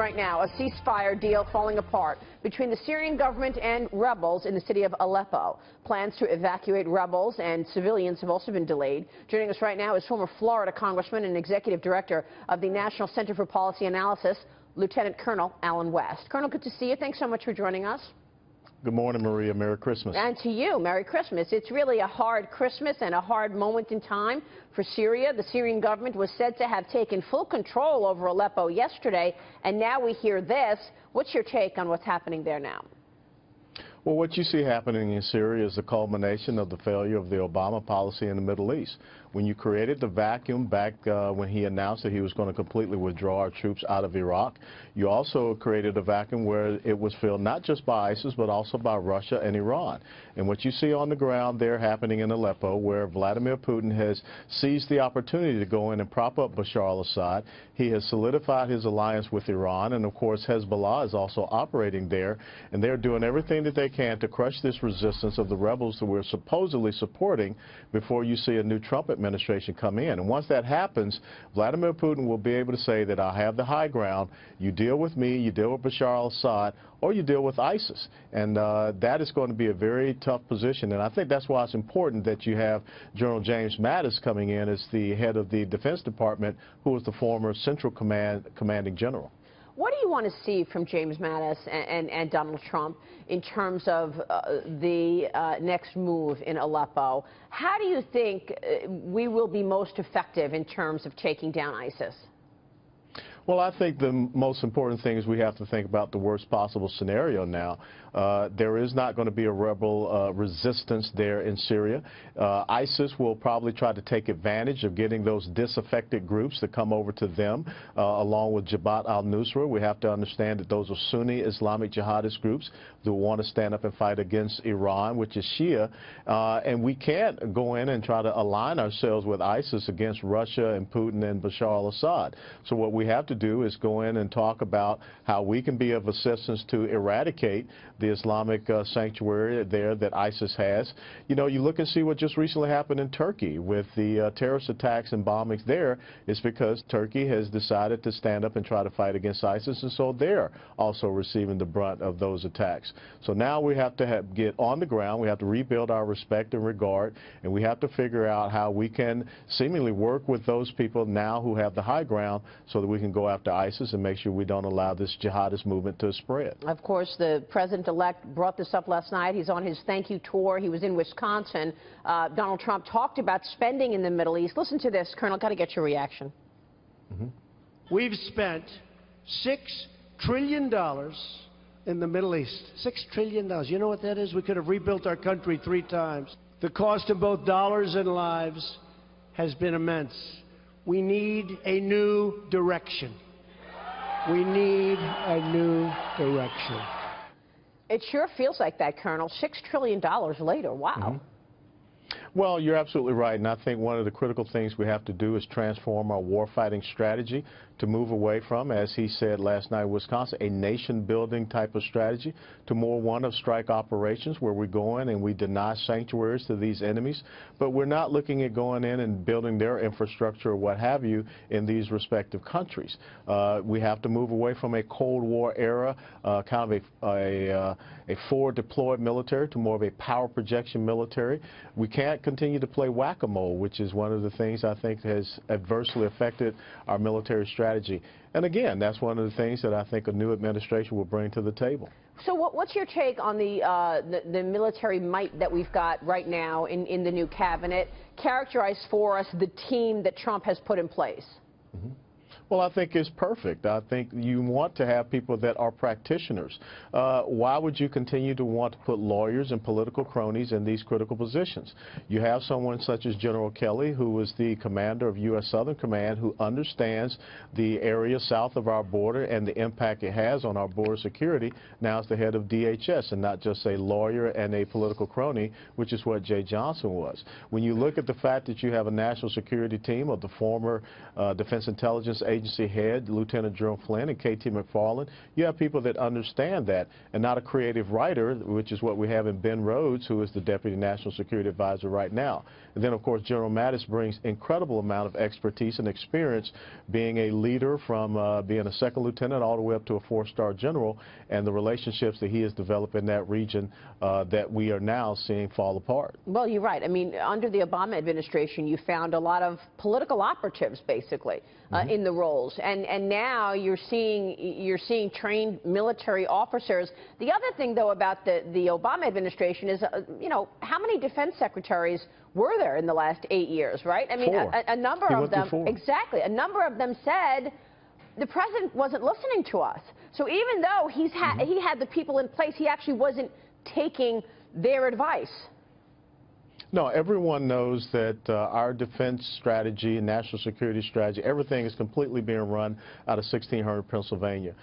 right now, a ceasefire deal falling apart between the Syrian government and rebels in the city of Aleppo. Plans to evacuate rebels and civilians have also been delayed. Joining us right now is former Florida Congressman and Executive Director of the National Center for Policy Analysis, Lieutenant Colonel Alan West. Colonel, good to see you. Thanks so much for joining us. Good morning, Maria. Merry Christmas. And to you, Merry Christmas. It's really a hard Christmas and a hard moment in time for Syria. The Syrian government was said to have taken full control over Aleppo yesterday, and now we hear this. What's your take on what's happening there now? Well, what you see happening in Syria is the culmination of the failure of the Obama policy in the Middle East. When you created the vacuum back when he announced that he was going to completely withdraw our troops out of Iraq, you also created a vacuum where it was filled not just by ISIS but also by Russia and Iran. And what you see on the ground there happening in Aleppo, where Vladimir Putin has seized the opportunity to go in and prop up Bashar al-Assad, he has solidified his alliance with Iran, and of course Hezbollah is also operating there, and they're doing everything that they can to crush this resistance of the rebels that we're supposedly supporting before you see a new Trump administration come in. And once that happens, Vladimir Putin will be able to say that I have the high ground. You deal with me, you deal with Bashar al-Assad, or you deal with ISIS. And that is going to be a very tough position. And I think that's why it's important that you have General James Mattis coming in as the head of the Defense Department, who was the former Central Commanding General. What do you want to see from James Mattis and Donald Trump in terms of the next move in Aleppo? How do you think we will be most effective in terms of taking down ISIS? Well, I think the most important thing is we have to think about the worst possible scenario now. There is not going to be a rebel resistance there in Syria. ISIS will probably try to take advantage of getting those disaffected groups to come over to them, along with Jabhat al-Nusra. We have to understand that those are Sunni Islamic jihadist groups that want to stand up and fight against Iran, which is Shia. And we can't go in and try to align ourselves with ISIS against Russia and Putin and Bashar al-Assad. So what we have to do is go in and talk about how we can be of assistance to eradicate the Islamic sanctuary there that ISIS has. You know, you look and see what just recently happened in Turkey with the terrorist attacks and bombings there. It's because Turkey has decided to stand up and try to fight against ISIS, and so they're also receiving the brunt of those attacks. So now we have to get on the ground. We have to rebuild our respect and regard, and we have to figure out how we can seemingly work with those people now who have the high ground so that we can go after ISIS and make sure we don't allow this jihadist movement to spread. Of course, the president-elect brought this up last night. He's on his thank you tour. He was in Wisconsin. Donald Trump talked about spending in the Middle East. Listen to this, Colonel. Got to get your reaction. We've spent $6 trillion in the Middle East. $6 trillion. You know what that is? We could have rebuilt our country 3 times. The cost of both dollars and lives has been immense. We need a new direction. We need a new direction. It sure feels like that, Colonel. $6 trillion later. Wow. Well, you're absolutely right, and I think one of the critical things we have to do is transform our warfighting strategy to move away from, as he said last night in Wisconsin, a nation-building type of strategy to more one of strike operations where we go in and we deny sanctuaries to these enemies, but we're not looking at going in and building their infrastructure or what have you in these respective countries. We have to move away from a Cold War era, kind of a forward deployed military to more of a power projection military. We can't continue to play whack-a-mole, which is one of the things I think has adversely affected our military strategy. And again, that's one of the things that I think a new administration will bring to the table. So what's your take on the military might that we've got right now in the new cabinet? Characterize for us the team that Trump has put in place. Well, I think it's perfect. I think you want to have people that are practitioners. Why would you continue to want to put lawyers and political cronies in these critical positions? You have someone such as General Kelly, who was the commander of U.S. Southern Command, who understands the area south of our border and the impact it has on our border security. Now is the head of DHS and not just a lawyer and a political crony, which is what Jay Johnson was. When you look at the fact that you have a national security team of the former Defense Intelligence Agency agency head, Lieutenant General Flynn and KT McFarland. You have people that understand that, and not a creative writer, which is what we have in Ben Rhodes, who is the Deputy National Security Advisor right now. And then, of course, General Mattis brings incredible amount of expertise and experience being a leader from being a second lieutenant all the way up to a 4-star general, and the relationships that he has developed in that region that we are now seeing fall apart. Well, you're right. I mean, under the Obama administration, you found a lot of political operatives, basically, in the roles, and now you're seeing trained military officers. The other thing, though, about the Obama administration is, you know, how many defense secretaries were there in the last 8 years, right? I mean, a number of them, exactly, a number of them said the president wasn't listening to us. So even though he had the people in place, he actually wasn't taking their advice. No, everyone knows that our defense strategy and national security strategy, everything is completely being run out of 1600 Pennsylvania.